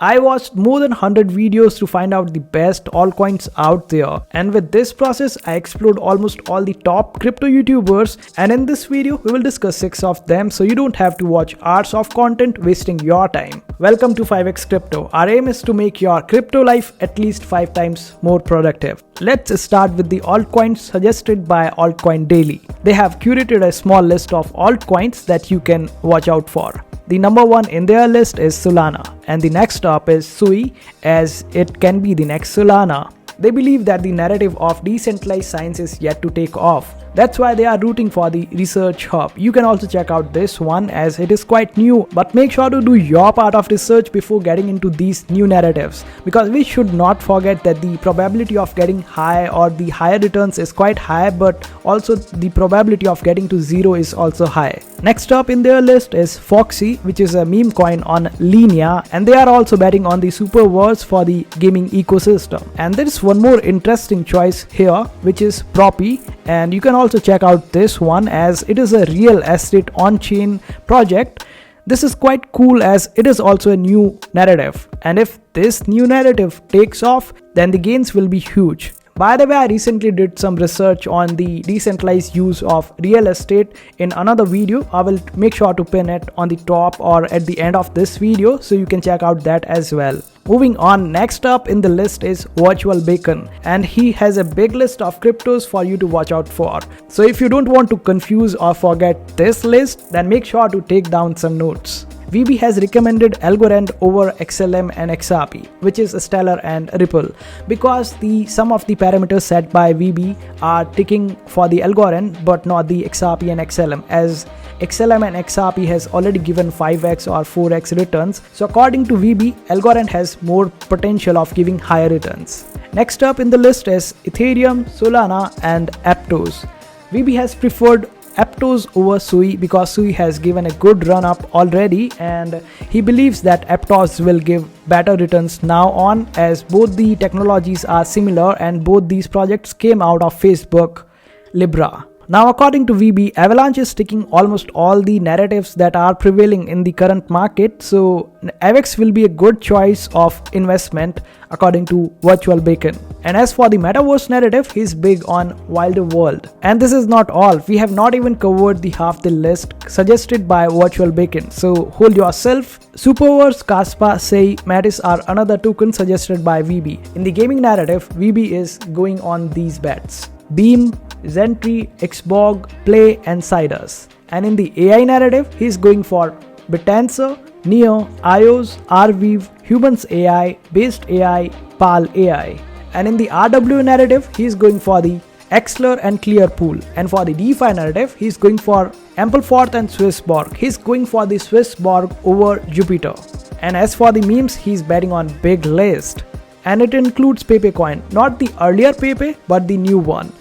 I watched more than 100 videos to find out the best altcoins out there, and with this process I explored almost all the top crypto YouTubers, and in this video we will discuss 6 of them so you don't have to watch hours of content wasting your time. Welcome to 5x Crypto. Our aim is to make your crypto life at least 5 times more productive. Let's start with the altcoins suggested by Altcoin Daily. They have curated a small list of altcoins that you can watch out for. The number one in their list is Solana, and the next up is Sui, as it can be the next Solana. They believe that the narrative of decentralized science is yet to take off. That's why they are rooting for the research hub. You can also check out this one as it is quite new, but make sure to do your part of research before getting into these new narratives, because we should not forget that the probability of getting high or the higher returns is quite high, but also the probability of getting to zero is also high. Next up in their list is Foxy, which is a meme coin on Linea, and they are also betting on the super wars for the gaming ecosystem. And there is one more interesting choice here, which is Proppy, and you can also check out this one as it is a real estate on-chain project. This is quite cool as it is also a new narrative, and if this new narrative takes off, then the gains will be huge. By the way, I recently did some research on the decentralized use of real estate in another video. I will make sure to pin it on the top or at the end of this video so you can check out that as well. Moving on, next up in the list is Virtual Bacon, and he has a big list of cryptos for you to watch out for. So if you don't want to confuse or forget this list, then make sure to take down some notes. VB has recommended Algorand over XLM and XRP, which is Stellar and Ripple, because some of the parameters set by VB are ticking for the Algorand but not the XRP and XLM, as XLM and XRP has already given 5x or 4x returns. So according to VB, Algorand has more potential of giving higher returns. Next up in the list is Ethereum, Solana and Aptos. VB has preferred Aptos over Sui because Sui has given a good run up already, and he believes that Aptos will give better returns now on, as both the technologies are similar and both these projects came out of Facebook Libra. Now according to VB, Avalanche is taking almost all the narratives that are prevailing in the current market, so AVAX will be a good choice of investment according to Virtual Bacon. And as for the metaverse narrative, he's big on Wilder World. And this is not all, we have not even covered the half the list suggested by Virtual Bacon, so hold yourself. Superverse, Kaspa, Sei, Mattis are another token suggested by VB. In the gaming narrative, VB is going on these bets: Beam, Zentry, Xborg, Play and Siders. And in the AI narrative, he's going for Bitancer, Neo, IOS, Arweave, Humans AI, Based AI, Pal AI. And in the RW narrative, he's going for the Exler and Clearpool. And for the DeFi narrative, he's going for Ampleforth and Swissborg. He's going for the Swissborg over Jupiter. And as for the memes, he's betting on big list. And it includes Pepe coin, not the earlier Pepe, but the new one.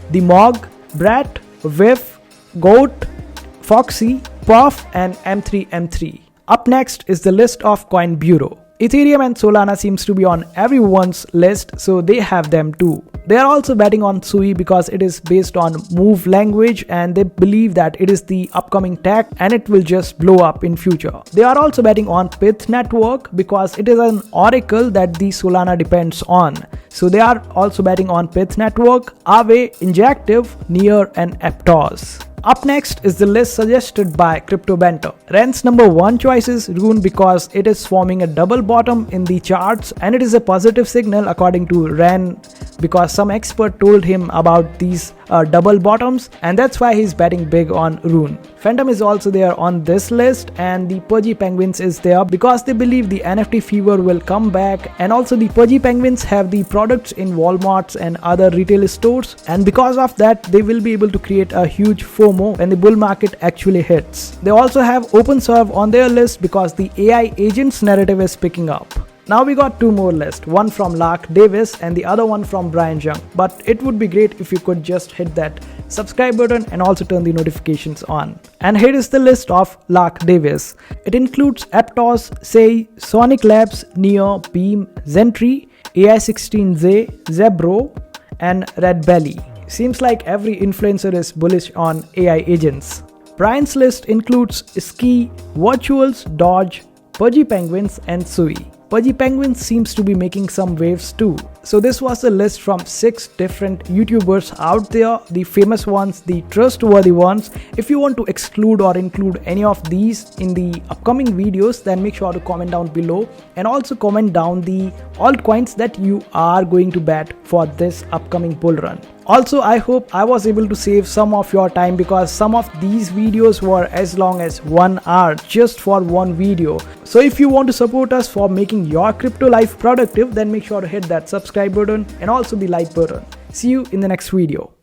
The Mog, Brat, Whiff, Goat, Foxy, Puff and M3M3. Up next is the list of Coin Bureau. Ethereum and Solana seems to be on everyone's list, so they have them too. They are also betting on Sui because it is based on Move language, and they believe that it is the upcoming tech and it will just blow up in future. They are also betting on Pith network because it is an oracle that the Solana depends on. So they are also betting on Pith network, Aave, Injective, Near and Aptos. Up next is the list suggested by Crypto Banter. Ren's number one choice is Rune because it is forming a double bottom in the charts, and it is a positive signal according to Ren, because some expert told him about these double bottoms, and that's why he's betting big on Rune. Phantom is also there on this list, and the Pudgy Penguins is there because they believe the NFT fever will come back, and also the Pudgy Penguins have the products in Walmarts and other retail stores, and because of that they will be able to create a huge FOMO when the bull market actually hits. They also have OpenServe on their list because the AI agents narrative is picking up. Now we got two more lists, one from Lark Devis and the other one from Brian Jung. But it would be great if you could just hit that subscribe button and also turn the notifications on. And here is the list of Lark Devis. It includes Aptos, Sei, Sonic Labs, Neo, Beam, Zentry, AI16Z, Zebro and Red Belly. Seems like every influencer is bullish on AI agents. Brian's list includes Ski, Virtuals, Dodge, Pudgy Penguins and Sui. Pudgy Penguin seems to be making some waves too. So this was a list from 6 different YouTubers out there, the famous ones, the trustworthy ones. If you want to exclude or include any of these in the upcoming videos, then make sure to comment down below, and also comment down the altcoins that you are going to bet for this upcoming bull run. Also, I hope I was able to save some of your time, because some of these videos were as long as 1 hour just for one video. So if you want to support us for making your crypto life productive, then make sure to hit that subscribe button and also the like button. See you in the next video.